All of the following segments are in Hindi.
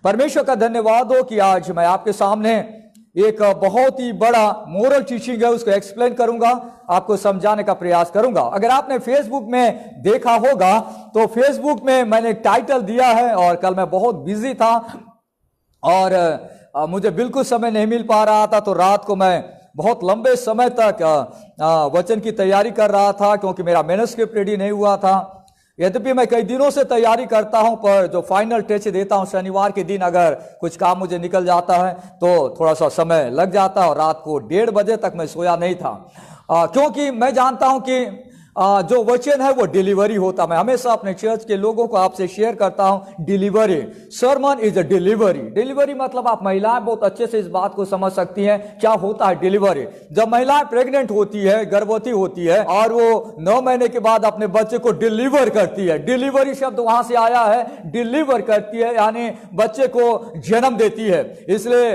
परमेश्वर का धन्यवाद हो कि आज मैं आपके सामने एक बहुत ही बड़ा मोरल टीचिंग है उसको एक्सप्लेन करूंगा, आपको समझाने का प्रयास करूंगा। अगर आपने फेसबुक में देखा होगा तो फेसबुक में मैंने टाइटल दिया है, और कल मैं बहुत बिजी था और मुझे बिल्कुल समय नहीं मिल पा रहा था, तो रात को मैं बहुत लंबे समय तक वचन की तैयारी कर रहा था क्योंकि मेरा मैन्युस्क्रिप्ट रेडी नहीं हुआ था। यद्यपि मैं कई दिनों से तैयारी करता हूं, पर जो फाइनल टच देता हूं शनिवार के दिन अगर कुछ काम मुझे निकल जाता है तो थोड़ा सा समय लग जाता है, और रात को 1:30 बजे तक मैं सोया नहीं था, क्योंकि मैं जानता हूं कि जो वचन है वो डिलीवरी होता। मैं हमेशा अपने चर्च के लोगों को आपसे शेयर करता हूं, delivery, sermon is a delivery. Delivery मतलब आप महिलाएं बहुत अच्छे से इस बात को समझ सकती हैं क्या होता है डिलीवरी। जब महिलाएं प्रेग्नेंट होती है, गर्भवती होती है, और वो 9 महीने के बाद अपने बच्चे को डिलीवर करती है, डिलीवरी शब्द वहां से आया है, डिलीवर करती है यानी बच्चे को जन्म देती है। इसलिए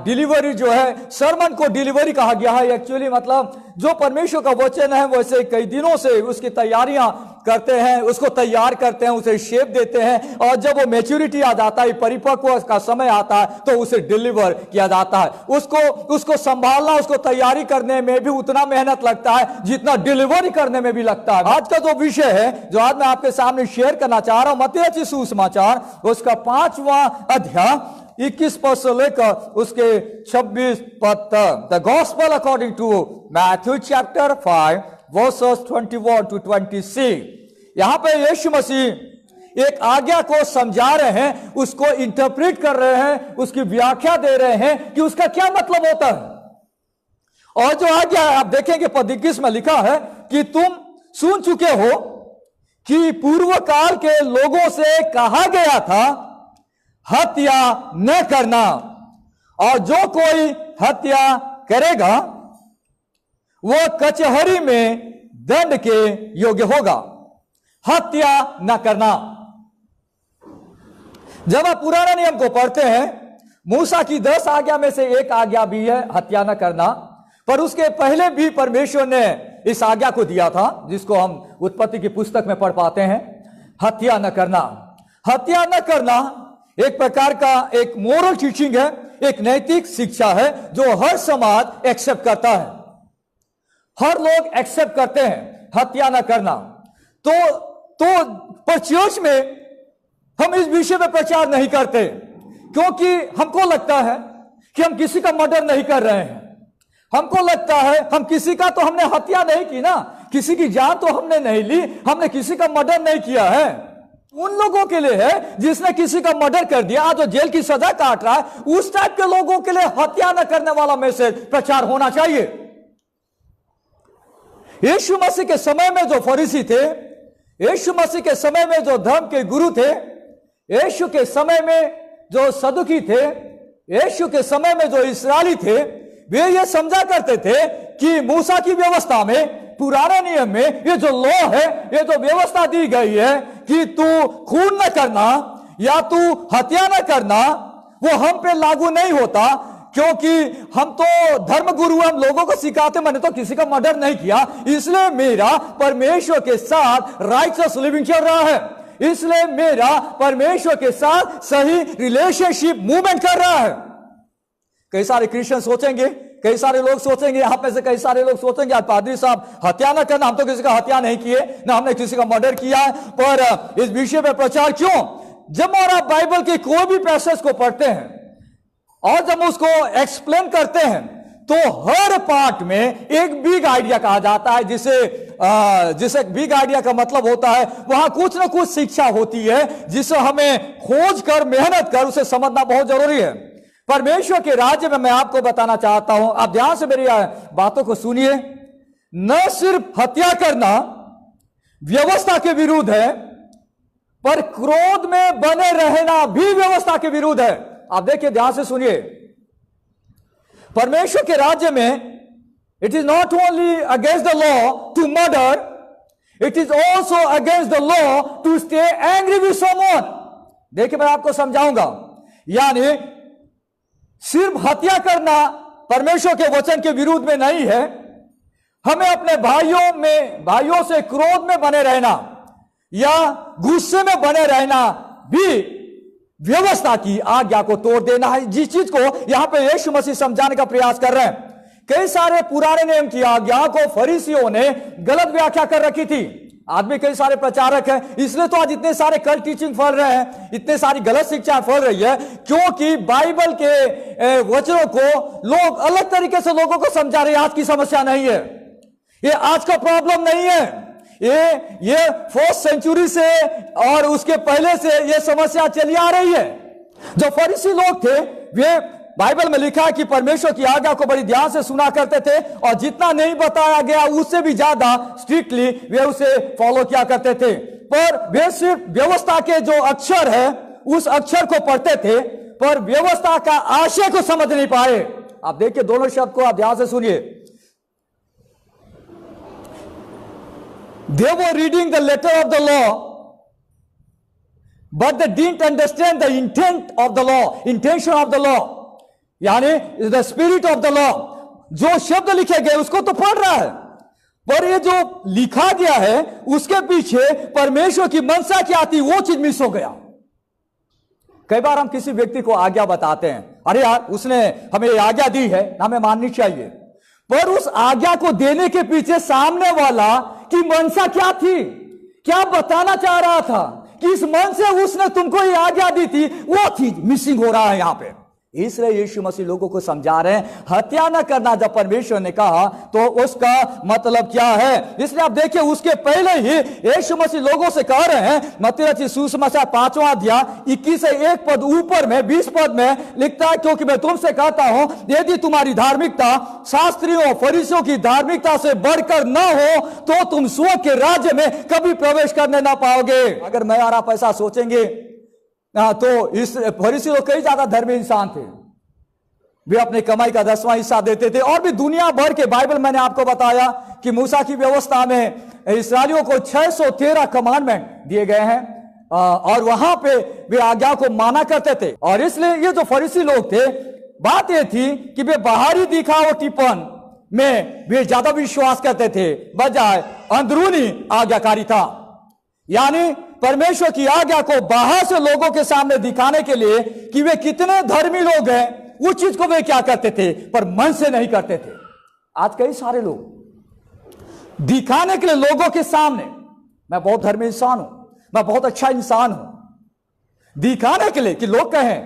डिलीवरी जो है, सर्मन को डिलीवरी कहा गया है। एक्चुअली मतलब जो परमेश्वर का वचन है वैसे कई दिनों से उसकी तैयारियां करते हैं, उसको तैयार करते हैं, उसे शेप देते हैं, और जब वो मैच्योरिटी आ जाता है, परिपक्व का समय आता है, तो उसे डिलीवर किया जाता है। उसको संभालना, उसको तैयारी करने में भी उतना मेहनत लगता है जितना डिलीवरी करने में भी लगता है। आज का जो विषय है जो आज मैं आपके सामने शेयर करना चाह रहा हूं, मत्ती सुसमाचार उसका 5वां अध्याय 21 पद से लेकर उसके 26 पद तक। The gospel according to Matthew chapter 5 verses 21 to 26। यहां पे यीशु मसीह एक आज्ञा को समझा रहे हैं, उसको इंटरप्रेट कर रहे हैं, उसकी व्याख्या दे रहे हैं कि उसका क्या मतलब होता है। और जो आज्ञा है आप देखेंगे पद 21 में लिखा है कि तुम सुन चुके हो कि पूर्व काल के लोगों से कहा गया था हत्या न करना, और जो कोई हत्या करेगा वो कचहरी में दंड के योग्य होगा। हत्या न करना। जब आप पुराना नियम को पढ़ते हैं, मूसा की 10 आज्ञा में से एक आज्ञा भी है हत्या न करना, पर उसके पहले भी परमेश्वर ने इस आज्ञा को दिया था जिसको हम उत्पत्ति की पुस्तक में पढ़ पाते हैं, हत्या न करना। हत्या न करना एक प्रकार का एक मोरल टीचिंग है, एक नैतिक शिक्षा है जो हर समाज एक्सेप्ट करता है, हर लोग एक्सेप्ट करते हैं हत्या न करना। तो पर चर्च में हम इस विषय में प्रचार नहीं करते क्योंकि हमको लगता है कि हम किसी का मर्डर नहीं कर रहे हैं। हमको लगता है हम किसी का तो हमने हत्या नहीं की ना, किसी की जान तो हमने नहीं ली, हमने किसी का मर्डर नहीं किया है। उन लोगों के लिए है जिसने किसी का मर्डर कर दिया, जो जेल की सजा काट रहा है, उस टाइप के लोगों के लिए हत्या न करने वाला मैसेज प्रचार होना चाहिए। यीशु मसीह के समय में जो फरीसी थे, यीशु मसीह के समय में जो धर्म के गुरु थे, यीशु के समय में जो सदुकी थे, यीशु के समय में जो इस्राएली थे, वे ये समझा करते थे कि मूसा की व्यवस्था में, पुराने नियम में ये जो लॉ है, ये जो व्यवस्था दी गई है कि तू खून न करना या तू हत्या न करना, वो हम पे लागू नहीं होता क्योंकि हम तो धर्म गुरु, हम लोगों को सिखाते, मैंने तो किसी का मर्डर नहीं किया, इसलिए मेरा परमेश्वर के साथ राइचस लिविंग चल रहा है, इसलिए मेरा परमेश्वर के साथ सही रिलेशनशिप मूवमेंट कर रहा है। कई सारे क्रिश्चियन सोचेंगे, कई सारे लोग सोचेंगे, यहां पे से कई सारे लोग सोचेंगे आज पादरी साहब हत्या ना करना, हम तो किसी का हत्या नहीं किए, ना हमने किसी का मर्डर किया है, पर इस विषय में प्रचार क्यों? जब आप बाइबल के कोई भी पैसेज को पढ़ते हैं और जब उसको एक्सप्लेन करते हैं तो हर पार्ट में एक बिग आइडिया कहा जाता है, जिसे बिग आइडिया का मतलब होता है वहां कुछ ना कुछ शिक्षा होती है जिसे हमें खोज कर, मेहनत कर उसे समझना बहुत जरूरी है। परमेश्वर के राज्य में मैं आपको बताना चाहता हूं, आप ध्यान से मेरी बातों को सुनिए, न सिर्फ हत्या करना व्यवस्था के विरुद्ध है, पर क्रोध में बने रहना भी व्यवस्था के विरुद्ध है। आप देखिए, ध्यान से सुनिए, परमेश्वर के राज्य में it is not only against the law to murder, it is also against the law to stay angry with someone. देखिए मैं आपको समझाऊंगा, यानी सिर्फ हत्या करना परमेश्वर के वचन के विरुद्ध में नहीं है, हमें अपने भाइयों से क्रोध में बने रहना या गुस्से में बने रहना भी व्यवस्था की आज्ञा को तोड़ देना है। जिस चीज को यहां पे यीशु मसीह समझाने का प्रयास कर रहे हैं, कई सारे पुराने नियम की आज्ञा को फरीसियों ने गलत व्याख्या कर रखी थी। आदमी कई सारे प्रचारक हैं, इसलिए तो आज इतने सारे कल्ट टीचिंग फैल रहे हैं, इतने सारी गलत शिक्षा फैल रही है, क्योंकि बाइबल के वचनों को लोग अलग तरीके से लोगों को समझा रहे हैं। आज की समस्या नहीं है, ये आज का प्रॉब्लम नहीं है, ये 4th सेंचुरी से और उसके पहले से ये समस्या चली आ रही है। जो फरीसी लोग थे, वे बाइबल में लिखा है कि परमेश्वर की आज्ञा को बड़ी ध्यान से सुना करते थे, और जितना नहीं बताया गया उससे भी ज्यादा स्ट्रिक्टली वे उसे फॉलो किया करते थे। पर वे सिर्फ व्यवस्था के जो अक्षर है उस अक्षर को पढ़ते थे, पर व्यवस्था का आशय को समझ नहीं पाए। आप देखिए दोनों शब्द को आप ध्यान से सुनिए। They were reading the letter of the law, but they didn't understand the intent of the law, intention of the law, यानी the spirit of the law. जो शब्द लिखे गए उसको तो पढ़ रहा है, पर ये जो लिखा गया है उसके पीछे परमेश्वर की मनसा क्या थी वो चीज मिस हो गया। कई बार हम किसी व्यक्ति को आज्ञा बताते हैं, अरे यार उसने हमें आज्ञा दी है, हमें माननी चाहिए, पर उस आज्ञा को देने के पीछे सामने वाला की मनसा क्या थी, क्या बताना चाह रहा था, कि इस मन से उसने तुमको ये आज्ञा दी थी, वो चीज मिसिंग हो रहा है यहां पे। इसलिए यीशु मसीह लोगों को समझा रहे हैं, हत्या न करना जब परमेश्वर ने कहा तो उसका मतलब क्या है। इसलिए आप देखिए उसके पहले ही यीशु मसीह लोगों से कह रहे हैं, मत्ती रचित सुसमाचार 5वां अध्याय 21 से 1 पद ऊपर में 20 पद में लिखता है, क्योंकि मैं तुमसे कहता हूं यदि तुम्हारी धार्मिकता शास्त्रियों फरीसियों की धार्मिकता से बढ़कर न हो तो तुम स्वर्ग के राज्य में कभी प्रवेश करने ना पाओगे। अगर मैं और आप ऐसा सोचेंगे तो इस फरीसी लोग कई ज्यादा धर्मी इंसान थे, वे अपने कमाई का 10वां हिस्सा देते थे, और भी दुनिया भर के बाइबल मैंने आपको बताया कि मूसा की व्यवस्था में इस्राएलियों को 613 कमांडमेंट दिए गए हैं, और वहां पे वे आज्ञा को माना करते थे। और इसलिए ये जो फरीसी लोग थे, बात ये थी कि वे बाहरी दिखावटीपन में वे ज्यादा विश्वास करते थे बजाय अंदरूनी आज्ञाकारिता, यानी परमेश्वर की आज्ञा को बाहर से लोगों के सामने दिखाने के लिए कि वे कितने धर्मी लोग हैं, उस चीज को वे क्या करते थे, पर मन से नहीं करते थे। आज कई सारे लोग दिखाने के लिए लोगों के सामने, मैं बहुत धर्मी इंसान हूं, मैं बहुत अच्छा इंसान हूं, दिखाने के लिए कि लोग कहें,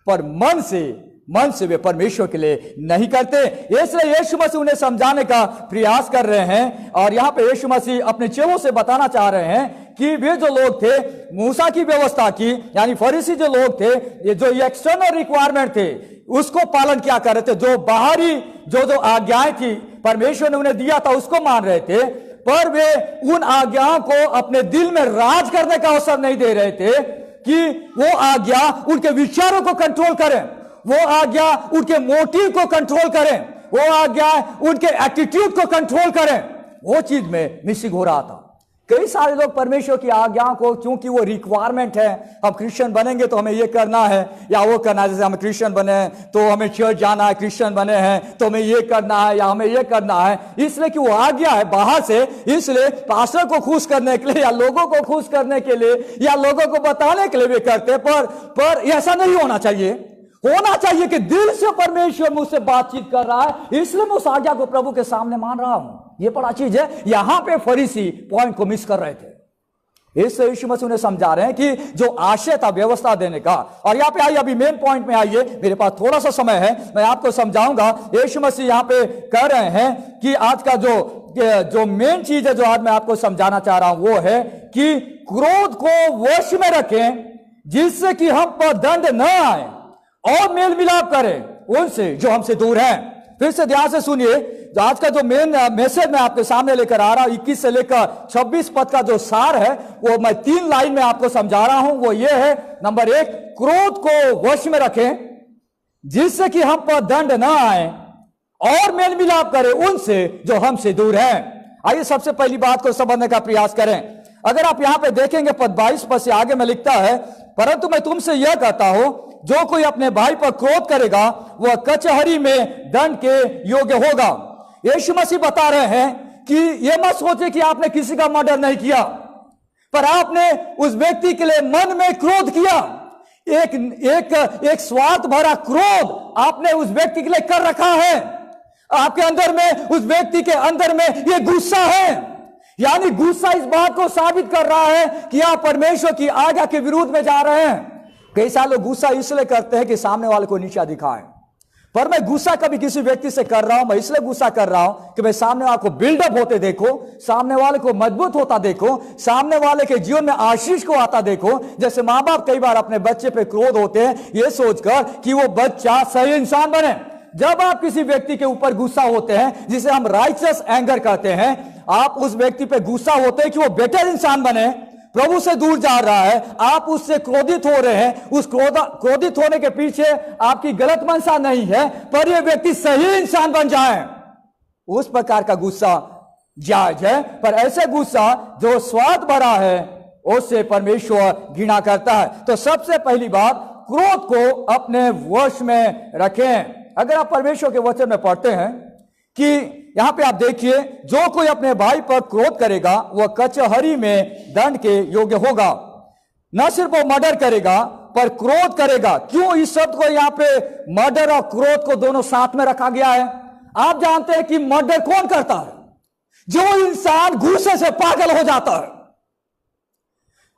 पर मन से वे परमेश्वर के लिए नहीं करते। इसलिए यीशु मसीह उन्हें समझाने का प्रयास कर रहे हैं, और यहां पे यीशु मसीह अपने चेलों से बताना चाह रहे हैं कि वे जो लोग थे मूसा की व्यवस्था की, यानी फरीसी जो लोग थे, ये जो एक्सटर्नल रिक्वायरमेंट थे उसको पालन क्या कर रहे थे, जो बाहरी जो आज्ञाएं थी परमेश्वर ने उन्हें दिया था उसको मान रहे थे, पर वे उन आज्ञाओं को अपने दिल में राज करने का अवसर नहीं दे रहे थे कि वो आज्ञा उनके विचारों को कंट्रोल करें, वो आज्ञा उनके मोटिव को कंट्रोल करें, वो आज्ञा उनके एटीट्यूड को कंट्रोल करें। वो चीज में मिसिंग हो रहा था। कई सारे लोग परमेश्वर की आज्ञाओं को, क्योंकि वो रिक्वायरमेंट है, हम क्रिश्चियन बनेंगे तो हमें ये करना है या वो करना है, जैसे हम क्रिश्चियन बने हैं तो हमें चर्च जाना है, क्रिश्चियन बने हैं तो हमें ये करना है या हमें ये करना है, इसलिए कि वो आज्ञा है बाहर से, इसलिए पास्टर को खुश करने के लिए या लोगों को खुश करने के लिए या लोगों को बताने के लिए भी करते, पर ऐसा नहीं होना चाहिए। होना चाहिए कि दिल से परमेश्वर मुझसे बातचीत कर रहा है, इसलिए मैं उस आज्ञा को प्रभु के सामने मान रहा हूं। यह बड़ा चीज है। यहां पे फरीसी पॉइंट को मिस कर रहे थे। इससे यीशु मसीह उन्हें समझा रहे हैं कि जो आशय था व्यवस्था देने का, और यहां पे आइए, अभी मेन पॉइंट में आइए, मेरे पास थोड़ा सा समय है, मैं आपको समझाऊंगा। यीशु मसीह यहां पे कह रहे हैं कि आज का जो मेन चीज है जो आज मैं आपको समझाना चाह रहा हूं वो है कि क्रोध को वश में रखें, जिससे कि हम पर दंड न आए, और मेल मिलाप करें उनसे जो हमसे दूर हैं। फिर से ध्यान से सुनिए, आज का जो मेन मैसेज मैं आपके सामने लेकर आ रहा हूं, 21 से लेकर 26 पद का जो सार है वो मैं 3 लाइन में आपको समझा रहा हूं। वो ये है, नंबर 1, क्रोध को वश में रखें जिससे कि हम पर दंड न आए, और मेल मिलाप करें उनसे जो हमसे दूर हैं। आइए सबसे पहली बात को समझने का प्रयास करें। अगर आप यहां पे देखेंगे पद 22 पद से आगे में लिखता है, परंतु मैं तुमसे यह कहता हूं, जो कोई अपने भाई पर क्रोध करेगा वह कचहरी में दंड के योग्य होगा। यीशु मसीह बता रहे हैं कि यह मत सोचे कि आपने किसी का मर्डर नहीं किया, पर आपने उस व्यक्ति के लिए मन में क्रोध किया, एक एक एक स्वार्थ भरा क्रोध आपने उस व्यक्ति के लिए कर रखा है। आपके अंदर में, उस व्यक्ति के अंदर में ये गुस्सा है। यानी गुस्सा इस बात को साबित कर रहा है कि आप परमेश्वर की आज्ञा के विरुद्ध में जा रहे हैं। कई सारे लोग गुस्सा इसलिए करते हैं कि सामने वाले को नीचा दिखाएं। पर मैं गुस्सा कभी किसी व्यक्ति से कर रहा हूं, मैं इसलिए गुस्सा कर रहा हूं कि मैं सामने वाले को बिल्डअप होते देखो, सामने वाले को मजबूत होता देखो, सामने वाले के जीवन में आशीष को आता देखो। जैसे मां बाप कई बार अपने बच्चे पे क्रोध होते हैं ये सोचकर कि वो बच्चा सही इंसान बने। जब आप किसी व्यक्ति के ऊपर गुस्सा होते हैं, जिसे हम राइचस एंगर कहते हैं, आप उस व्यक्ति पे गुस्सा होते हैं कि वो बेटर इंसान बने, प्रभु से दूर जा रहा है, आप उससे क्रोधित हो रहे हैं। उस क्रोधित होने के पीछे आपकी गलत मंशा नहीं है, पर यह व्यक्ति सही इंसान बन जाए, उस प्रकार का गुस्सा जायज है। पर ऐसे गुस्सा जो स्वार्थ भरा है, उससे परमेश्वर घृणा करता है। तो सबसे पहली बात, क्रोध को अपने वश में रखें। अगर आप परमेश्वर के वचन में पढ़ते हैं कि यहां पे आप देखिए, जो कोई अपने भाई पर क्रोध करेगा वह कचहरी में दंड के योग्य होगा। न सिर्फ वो मर्डर करेगा पर क्रोध करेगा। क्यों इस शब्द को यहां पे मर्डर और क्रोध को दोनों साथ में रखा गया है? आप जानते हैं कि मर्डर कौन करता है? जो इंसान गुस्से से पागल हो जाता है,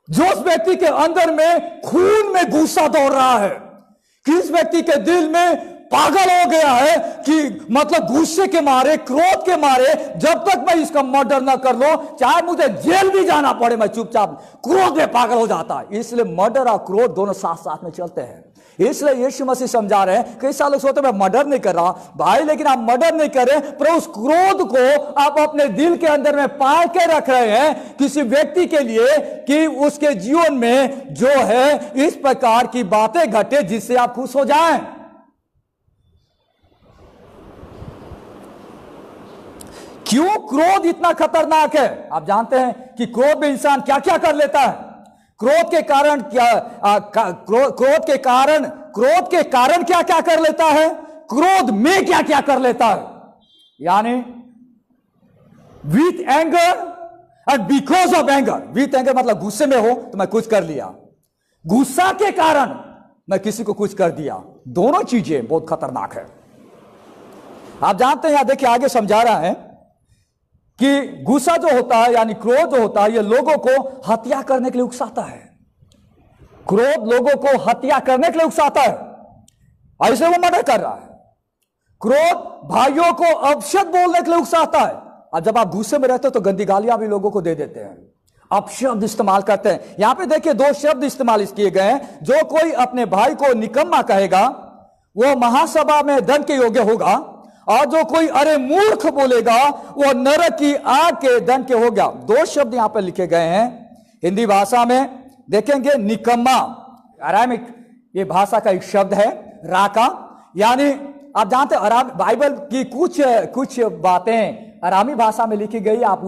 जो उस व्यक्ति के अंदर में खून में गुस्सा दौड़ रहा है, कि इस व्यक्ति के दिल में पागल हो गया है कि मतलब गुस्से के मारे, क्रोध के मारे, जब तक मैं इसका मर्डर ना कर लो, चाहे मुझे जेल भी जाना पड़े, मैं चुपचाप, क्रोध में पागल हो जाता है। इसलिए मर्डर और क्रोध दोनों साथ साथ में चलते हैं। इसलिए यीशु मसीह समझा रहे हैं। कई सालों सोचते मैं मर्डर नहीं कर रहा भाई, लेकिन आप मर्डर नहीं कर रहे, पर उस क्रोध को आप अपने दिल के अंदर में पाल के रख रहे हैं किसी व्यक्ति के लिए, कि उसके जीवन में जो है इस प्रकार की बातें घटे जिससे आप खुश हो जाएं। क्यों क्रोध इतना खतरनाक है? आप जानते हैं कि क्रोध में इंसान क्या क्या कर लेता है। क्रोध के कारण क्या क्या कर लेता है, क्रोध में क्या क्या कर लेता है। यानी with anger and because of anger. With anger मतलब गुस्से में हो तो मैं कुछ कर लिया, गुस्सा के कारण मैं किसी को कुछ कर दिया। दोनों चीजें बहुत खतरनाक है। आप जानते हैं, यहां देखिए आगे समझा रहा है कि गुस्सा जो होता है यानी क्रोध जो होता है, ये लोगों को हत्या करने के लिए उकसाता है। क्रोध लोगों को हत्या करने के लिए उकसाता है, ऐसे वो मर्डर कर रहा है। क्रोध भाइयों को अपशब्द बोलने के लिए उकसाता है। और जब आप गुस्से में रहते हो तो गंदी गालियां भी लोगों को दे देते हैं, अपशब्द इस्तेमाल करते हैं। यहां पे देखिए दो शब्द इस्तेमाल किए गए हैं। जो कोई अपने भाई को निकम्मा कहेगा वो महासभा में दंड के योग्य होगा, और जो कोई अरे मूर्ख बोलेगा वो नरक की आग के दंड के हो गया। दो शब्द यहां पर लिखे गए हैं हिंदी भाषा में। देखेंगे निकम्मा, अरामिक ये भाषा का एक शब्द है, राका। यानी आप जानते हैं अराम बाइबल की कुछ बातें अरामी भाषा में लिखी गई। आप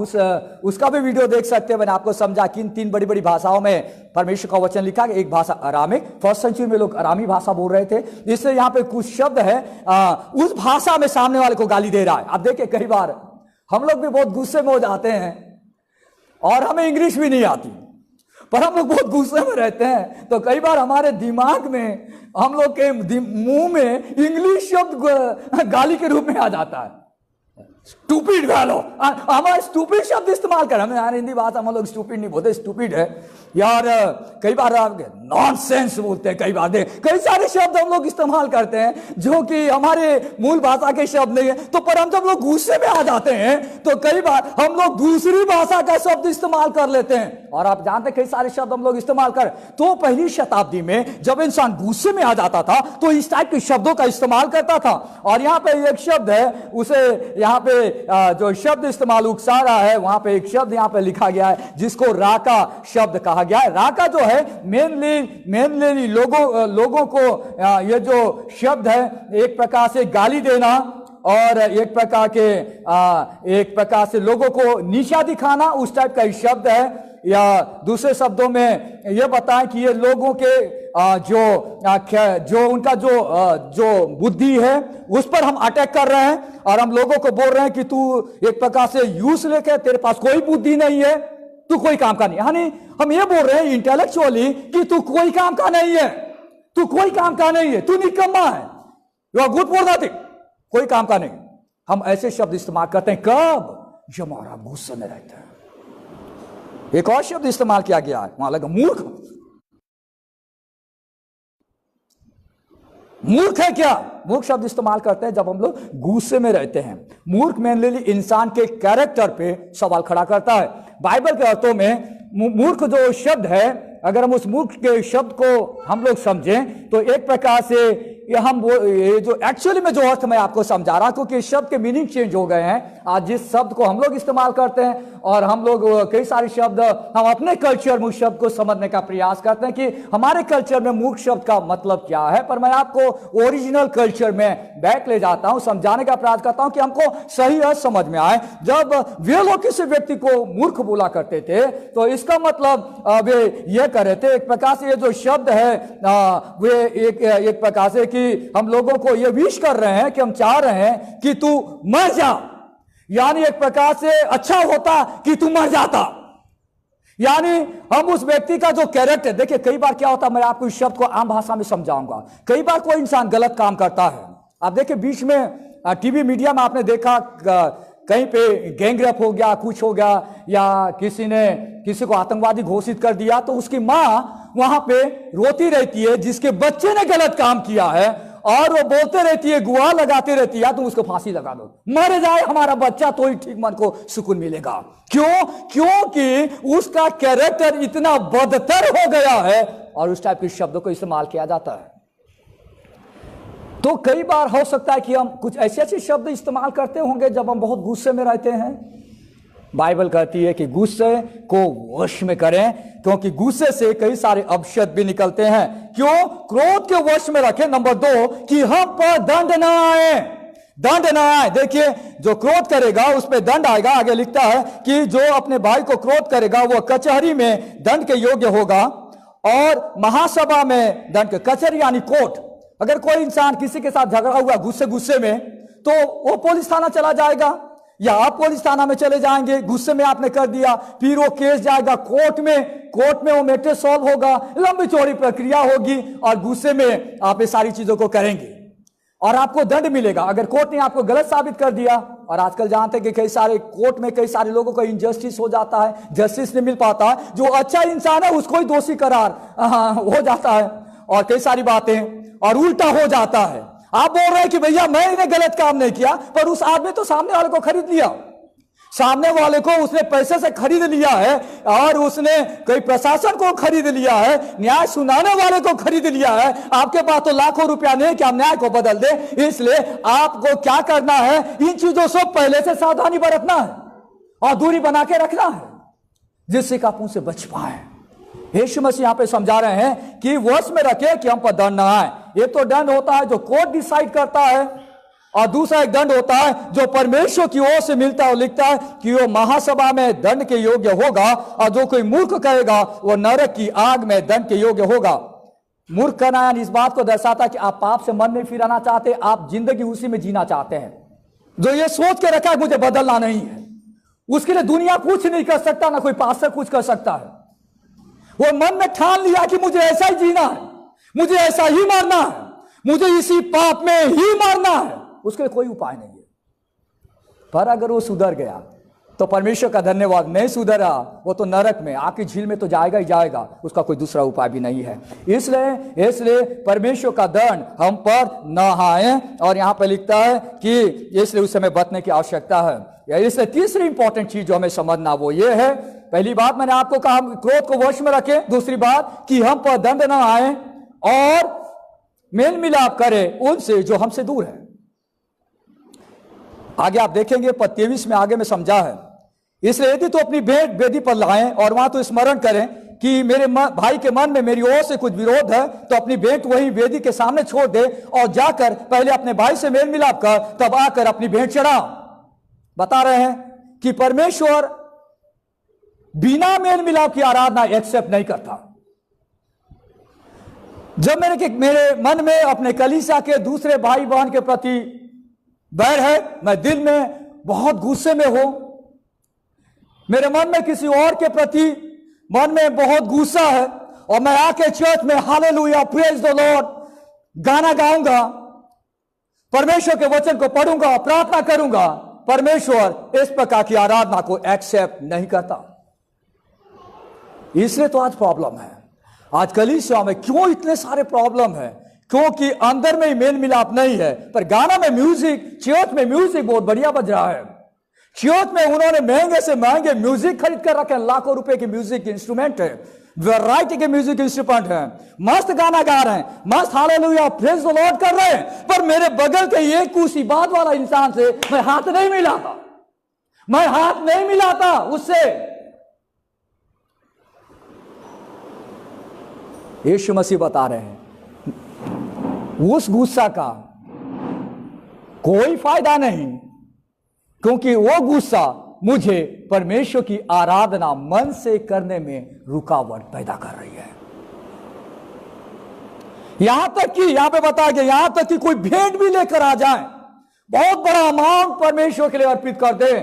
उसका भी वीडियो देख सकते हैं। मैंने आपको समझा कि इन तीन बड़ी बड़ी भाषाओं में परमेश्वर का वचन लिखा है। एक भाषा अरामिक, फर्स्ट सेंचुरी में लोग अरामी भाषा बोल रहे थे, इसलिए यहाँ पे कुछ शब्द है उस भाषा में सामने वाले को गाली दे रहा है। आप देखिए कई बार हम लोग भी बहुत गुस्से में हो जाते हैं और हमें इंग्लिश भी नहीं आती, पर हम लोग बहुत गुस्से में रहते हैं, तो कई बार हमारे दिमाग में, हम लोग के मुंह में इंग्लिश शब्द गाली के रूप में आ जाता है। स्टूपिड गालो, हमारा स्टूपिड शब्द इस्तेमाल कर, हमें यार हिंदी बात हम लोग स्टूपिड नहीं बोलते, स्टूपिड है यार। कई बार नॉनसेंस बोलते हैं, कई बार कई सारे शब्द हम लोग इस्तेमाल करते हैं जो कि हमारे मूल भाषा के शब्द नहीं है। तो पर हम जब लोग गुस्से में आ जाते हैं तो कई बार हम लोग दूसरी भाषा का शब्द इस्तेमाल कर लेते हैं। और आप जानते हैं कई सारे शब्द हम लोग इस्तेमाल कर, तो पहली शताब्दी में जब इंसान गुस्से में आ जाता था तो इस टाइप के शब्दों का इस्तेमाल करता था। और यहाँ पे एक शब्द है, उसे यहाँ पे जो शब्द इस्तेमाल उकसा रहा है, वहां पे एक शब्द यहाँ पे लिखा गया है जिसको राका शब्द कहा गया है। राका जो है मेनली लोगों को ये जो शब्द है एक प्रकार से गाली देना और एक प्रकार से लोगों को नीचा दिखाना, उस टाइप का एक शब्द है। या दूसरे शब्दों में यह बताएं कि ये लोगों के जो उनका जो बुद्धि है उस पर हम अटैक कर रहे हैं और हम लोगों को बोल रहे हैं कि तू एक प्रकार से यूज लेके, तेरे पास कोई बुद्धि नहीं है, तू कोई काम का नहीं। यानी हम ये बोल रहे हैं इंटेलेक्चुअली कि तू कोई काम का नहीं है। तू कोई काम का नहीं है, तू निकम्मा है, you are good for nothing, कोई काम का नहीं। हम ऐसे शब्द इस्तेमाल करते हैं कब? जब हमारा गुस्से में रहता है। एक और शब्द इस्तेमाल किया गया है, वहां लगा मूर्ख। मूर्ख है क्या? मूर्ख शब्द इस्तेमाल करते हैं जब हम लोग गुस्से में रहते हैं। मूर्ख मेनली इंसान के कैरेक्टर पे सवाल खड़ा करता है। बाइबल के अर्थों में मूर्ख जो शब्द है, अगर हम उस मूर्ख के शब्द को हम लोग समझें तो एक प्रकार से ये जो एक्चुअली में जो अर्थ मैं आपको समझा रहा हूं, क्योंकि शब्द के मीनिंग चेंज हो गए हैं। आज जिस शब्द को हम लोग इस्तेमाल करते हैं और हम लोग कई सारे शब्द हम अपने कल्चर में उस शब्द को समझने का प्रयास करते हैं कि हमारे कल्चर में मूर्ख शब्द का मतलब क्या है। पर मैं आपको ओरिजिनल कल्चर में बैक ले जाता हूं, समझाने का प्रयास करता हूं कि हमको सही अर्थ समझ में आए। जब वे लोग किसी व्यक्ति को मूर्ख बोला करते थे तो इसका मतलब वे ये कर रहे थे, एक प्रकार से ये जो शब्द है वे एक प्रकार से कि हम लोगों को ये विश कर रहे हैं कि हम चाह रहे हैं कि तू मर जा, यानी एक प्रकार से अच्छा होता कि तू मर जाता। यानी हम उस व्यक्ति का जो कैरेक्टर, देखिए कई बार क्या होता है, मैं आपको इस शब्द को आम भाषा में समझाऊंगा। कई बार कोई इंसान गलत काम करता है, आप देखिए बीच में टीवी मीडिया में आपने देखा कहीं पे गैंगरेप हो गया, कुछ हो गया, या किसी ने किसी को आतंकवादी घोषित कर दिया तो उसकी मां वहां पे रोती रहती है जिसके बच्चे ने गलत काम किया है, और वो बोलते रहती है, गुआ लगाती रहती है, तुम उसको फांसी लगा दो, मर जाए हमारा बच्चा तो ही ठीक मन को सुकून मिलेगा। क्यों? क्योंकि उसका कैरेक्टर इतना बदतर हो गया है और उस टाइप के शब्दों को इस्तेमाल किया जाता है। तो कई बार हो सकता है कि हम कुछ ऐसे शब्द इस्तेमाल करते होंगे जब हम बहुत गुस्से में रहते हैं। बाइबल कहती है कि गुस्से को वश में करें, क्योंकि गुस्से से कई सारे अपशब्द भी निकलते हैं। क्यों? क्रोध के वश में रखें। नंबर 2 कि हम पर दंड ना आए, दंड ना आए। देखिए जो क्रोध करेगा उस पर दंड आएगा। आगे लिखता है कि जो अपने भाई को क्रोध करेगा वह कचहरी में दंड के योग्य होगा और महासभा में दंड के, कचहरी यानी कोर्ट। अगर कोई इंसान किसी के साथ झगड़ा हुआ गुस्से में, तो वो पुलिस थाना चला जाएगा, या आप पुलिस थाना में चले जाएंगे, गुस्से में आपने कर दिया, फिर वो केस जाएगा कोर्ट में वो मैटर सॉल्व होगा, लंबी चौड़ी प्रक्रिया होगी और गुस्से में आप ये सारी चीजों को करेंगे और आपको दंड मिलेगा अगर कोर्ट ने आपको गलत साबित कर दिया। और आजकल जानते हैं कि कई सारे कोर्ट में कई सारे लोगों को इनजस्टिस हो जाता है, जस्टिस नहीं मिल पाता, जो अच्छा इंसान है उसको ही दोषी करार हो जाता है और कई सारी बातें, और उल्टा हो जाता है। आप बोल रहे हैं कि भैया मैंने गलत काम नहीं किया, पर उस आदमी तो सामने वाले को खरीद लिया, सामने वाले को उसने पैसे से खरीद लिया है और उसने कई प्रशासन को खरीद लिया है, न्याय सुनाने वाले को खरीद लिया है। आपके पास तो लाखों रुपया नहीं कि आप न्याय को बदल दे। इसलिए आपको क्या करना है, इन चीजों से पहले से सावधानी बरतना है और दूरी बना के रखना है, जिससे आप उनसे बच पाए। यीशु मसीह यहां पे समझा रहे हैं कि वश में रखे कि हम पर दंड ना आए। एक तो दंड होता है जो कोर्ट डिसाइड करता है, और दूसरा एक दंड होता है जो परमेश्वर की ओर से मिलता है। लिखता है कि वो महासभा में दंड के योग्य होगा, और जो कोई मूर्ख करेगा वो नरक की आग में दंड के योग्य होगा। मूर्ख कहना इस बात को दर्शाता है कि आप पाप से मन नहीं फिराना चाहते, आप जिंदगी उसी में जीना चाहते हैं। जो ये सोच के रखा है मुझे बदलना नहीं है, उसके लिए दुनिया कुछ नहीं कर सकता, ना कोई पास्टर कुछ कर सकता है। वो मन में ठान लिया कि मुझे ऐसा ही जीना है, मुझे ऐसा ही मरना है, मुझे इसी पाप में ही मरना है, उसके लिए कोई उपाय नहीं है। पर अगर वो सुधर गया तो परमेश्वर का धन्यवाद, नहीं सुधरा वो तो नरक में आग की झील में तो जाएगा ही जाएगा, उसका कोई दूसरा उपाय भी नहीं है। इसलिए परमेश्वर का दंड हम पर न आए, और यहां पर लिखता है कि इसलिए उस समय बचने की आवश्यकता है। इसलिए तीसरी इंपॉर्टेंट चीज जो हमें समझना वो ये है, पहली बात मैंने आपको कहा क्रोध को वश में रखें, दूसरी बात कि हम पर दंड न आए और मेल मिलाप करें उनसे जो हमसे दूर है। आगे आप देखेंगे 23 में आगे में समझा है, इसलिए यदि तो अपनी भेंट वेदी पर लाएं और वहां तो स्मरण करें कि मेरे भाई के मन में मेरी ओर से कुछ विरोध है, तो अपनी भेंट वही वेदी के सामने छोड़ दे और जाकर पहले अपने भाई से मेल मिलाप कर, तब आकर अपनी भेंट चढ़ा। बता रहे हैं कि परमेश्वर बिना मेल मिलाप की आराधना एक्सेप्ट नहीं करता। जब मेरे मन में अपने कलीसिया के दूसरे भाई बहन के प्रति बैर है, मैं दिल में बहुत गुस्से में हूं, मेरे मन में किसी और के प्रति मन में बहुत गुस्सा है, और मैं आके चर्च में हालेलुया प्रेज द लॉर्ड गाना गाऊंगा, परमेश्वर के वचन को पढ़ूंगा, प्रार्थना करूंगा, परमेश्वर इस प्रकार की आराधना को एक्सेप्ट नहीं करता। इसलिए तो आज प्रॉब्लम है। आज कलीसिया में क्यों इतने सारे प्रॉब्लम है? क्योंकि अंदर में ही मेल मिलाप नहीं है। पर गाना में म्यूजिक, चर्च में म्यूजिक बहुत बढ़िया बज रहा है। चर्च में उन्होंने महंगे से महंगे म्यूजिक खरीद कर रखे हैं, लाखों रुपए के म्यूजिक इंस्ट्रूमेंट है, वैरायटी के म्यूजिक इंस्ट्रूमेंट हैं, मस्त गाना गा रहे हैं, मस्त हालेलुया प्रेज द लॉर्ड कर रहे हैं। पर मेरे बगल के एक कुर्सी बाद वाला इंसान से मैं हाथ नहीं मिलाता, मैं हाथ नहीं मिलाता उससे। यीशु मसीह बता रहे हैं उस गुस्सा का कोई फायदा नहीं, क्योंकि वो गुस्सा मुझे परमेश्वर की आराधना मन से करने में रुकावट पैदा कर रही है। यहां तक कि यहां पे बताया गया, यहां तक कि कोई भेंट भी लेकर आ जाए, बहुत बड़ा अमाउंट परमेश्वर के लिए अर्पित कर दे,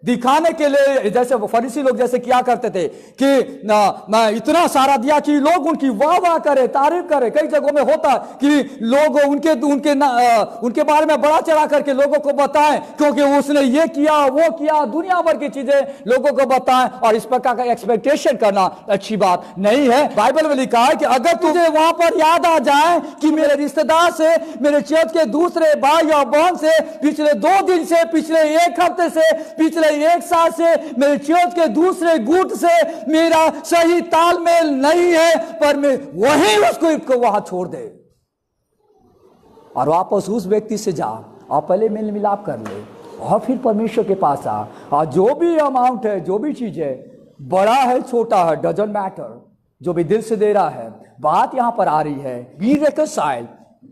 दिखाने के लिए, जैसे फरीसी लोग जैसे किया करते थे कि मैं इतना सारा दिया कि लोग उनकी वाह वाह करे, तारीफ करे। कई जगहों में होता कि लोग उनके बारे में बड़ा चढ़ा करके लोगों को बताएं, क्योंकि उसने ये किया वो किया, दुनिया भर की चीजें लोगों को बताएं। और इस प्रकार का एक्सपेक्टेशन करना अच्छी बात नहीं है। बाइबल में लिखा है कि अगर तुझे वहां पर याद आ जाए कि मेरे रिश्तेदार से, मेरे चर्च के दूसरे भाई और बहन से पिछले 2 दिन से, पिछले 1 हफ्ते से, पिछले 1 साल से, मेरे चर्च के दूसरे गुट से मेरा सही तालमेल नहीं है, पर मैं वहीं उसको वहां छोड़ दे और वापस उस व्यक्ति से जा और पहले मेल मिलाप कर ले और फिर परमेश्वर के पास आ। और जो भी अमाउंट है, जो भी चीज है, बड़ा है छोटा है, डजंट मैटर, जो भी दिल से दे रहा है। बात यहां पर आ रही है, बी रिकंसाइल,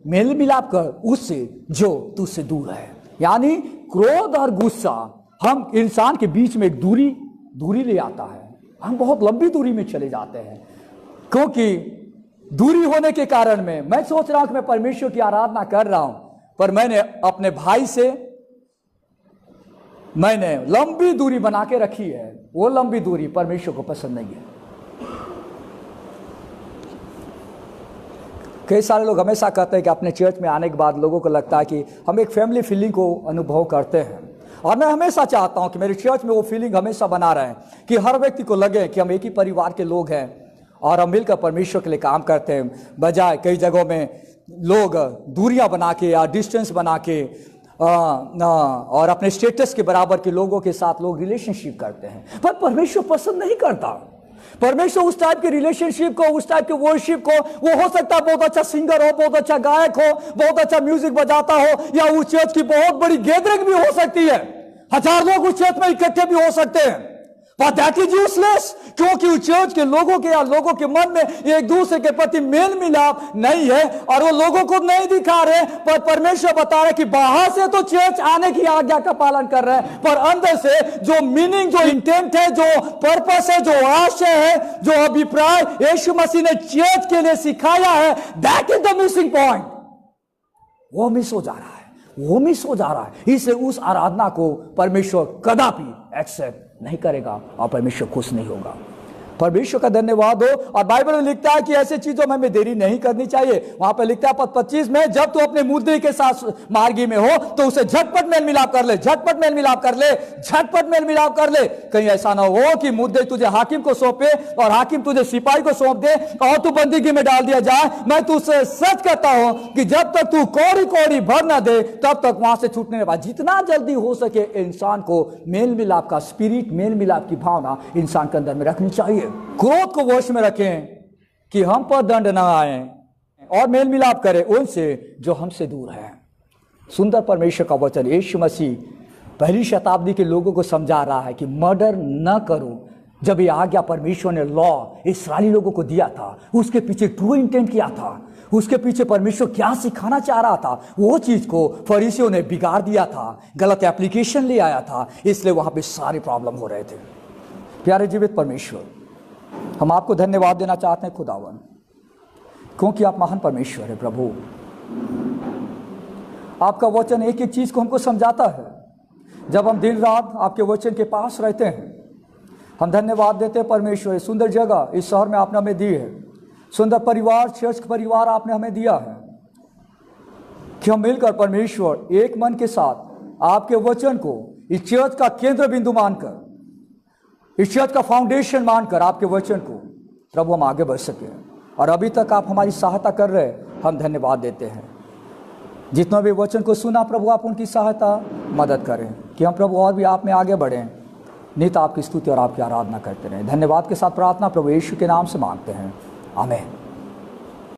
मेल मिलाप कर उससे जो तुझसे दूर है। यानी क्रोध और गुस्सा हम इंसान के बीच में एक दूरी ले आता है। हम बहुत लंबी दूरी में चले जाते हैं, क्योंकि दूरी होने के कारण में मैं सोच रहा हूं कि मैं परमेश्वर की आराधना कर रहा हूं, पर मैंने अपने भाई से मैंने लंबी दूरी बना के रखी है। वो लंबी दूरी परमेश्वर को पसंद नहीं है। कई सारे लोग हमेशा कहते हैं कि अपने चर्च में आने के बाद लोगों को लगता है कि हम एक फैमिली फीलिंग को अनुभव करते हैं। और मैं हमेशा चाहता हूं कि मेरे चर्च में वो फीलिंग हमेशा बना रहे कि हर व्यक्ति को लगे कि हम एक ही परिवार के लोग हैं और हम मिलकर परमेश्वर के लिए काम करते हैं, बजाय कई जगहों में लोग दूरियां बना के या डिस्टेंस बना के और अपने स्टेटस के बराबर के लोगों के साथ लोग रिलेशनशिप करते हैं। पर परमेश्वर पसंद नहीं करता। परमेश्वर उस टाइप के रिलेशनशिप को, उस टाइप के वर्शिप को, वो हो सकता है बहुत अच्छा सिंगर हो, बहुत अच्छा गायक हो, बहुत अच्छा म्यूजिक बजाता हो, या उस चर्च की बहुत बड़ी गैदरिंग भी हो सकती है, 1000 लोग उस चर्च में इकट्ठे भी हो सकते हैं, पर दैट इज यूजलेस, क्योंकि उस चर्च के लोगों के या लोगों के मन में एक दूसरे के प्रति मेल मिलाप नहीं है और वो लोगों को नहीं दिखा रहे। पर परमेश्वर बता रहे कि बाहर से तो चर्च आने की आज्ञा का पालन कर रहे हैं, पर अंदर से जो मीनिंग, जो इंटेंट है, जो पर्पस है, जो आशय है, जो अभिप्राय यीशु मसीह ने चर्च के लिए सिखाया है, that is the missing point. वो मिस हो जा रहा है, वो मिस हो जा रहा है। इसलिए उस आराधना को परमेश्वर कदापि एक्सेप्ट नहीं करेगा और परमेश्वर खुश नहीं होगा। परमेश्वर का धन्यवाद हो। और बाइबल में लिखता है कि ऐसी चीजों में हमें देरी नहीं करनी चाहिए। वहां पर लिखता है पद 25 में, जब तू अपने मुद्दे के साथ मार्गी में हो तो उसे झटपट मेल मिलाप कर ले, झटपट मेल मिलाप कर ले, झटपट मेल मिलाप कर ले। कहीं ऐसा ना हो कि मुद्दे तुझे हाकिम को सौंपे और हाकिम तुझे सिपाही को सौंप दे और तू बंदीगी में डाल दिया जाए। मैं तुझसे सच कहता हूं कि जब तक तू कौड़ी कौड़ी भर ना दे तब तक वहां से छूटने के बाद जितना जल्दी हो सके इंसान को मेल मिलाप का स्पिरिट, मेल मिलाप की भावना इंसान के अंदर में रखनी चाहिए। क्रोध को वश में रखें कि हम पर दंड न आए और मेल मिलाप करें उनसे जो हमसे दूर है। सुंदर परमेश्वर का वचन यीशु मसीह पहली शताब्दी के लोगों को समझा रहा है कि मर्डर न करो। जब ये आज्ञा परमेश्वर ने लॉ इस्राएली लोगों को दिया था, उसके पीछे ट्रू इंटेंट किया था, उसके पीछे परमेश्वर क्या सिखाना चाह रहा था, वो चीज को फरीसियों ने बिगाड़ दिया था, गलत एप्लीकेशन ले आया था, इसलिए वहां पे सारे प्रॉब्लम हो रहे थे। प्यारे जीवित परमेश्वर, हम आपको धन्यवाद देना चाहते हैं खुदावन, क्योंकि आप महान परमेश्वर है। प्रभु, आपका वचन एक एक चीज को हमको समझाता है। जब हम दिन रात आपके वचन के पास रहते हैं, हम धन्यवाद देते हैं परमेश्वर, सुंदर जगह इस शहर में आपने हमें दी है। सुंदर परिवार, चर्च परिवार आपने हमें दिया है कि हम मिलकर परमेश्वर एक मन के साथ आपके वचन को इस चर्च का केंद्र बिंदु मानकर, इस चर्च का फाउंडेशन मानकर आपके वचन को प्रभु हम आगे बढ़ सके। और अभी तक आप हमारी सहायता कर रहे, हम धन्यवाद देते हैं। जितना भी वचन को सुना प्रभु, आप उनकी सहायता मदद करें कि हम प्रभु और भी आप में आगे बढ़ें, नित आपकी स्तुति और आपकी आराधना करते रहें। धन्यवाद के साथ प्रार्थना प्रभु यीशु के नाम से मांगते हैं, आमीन।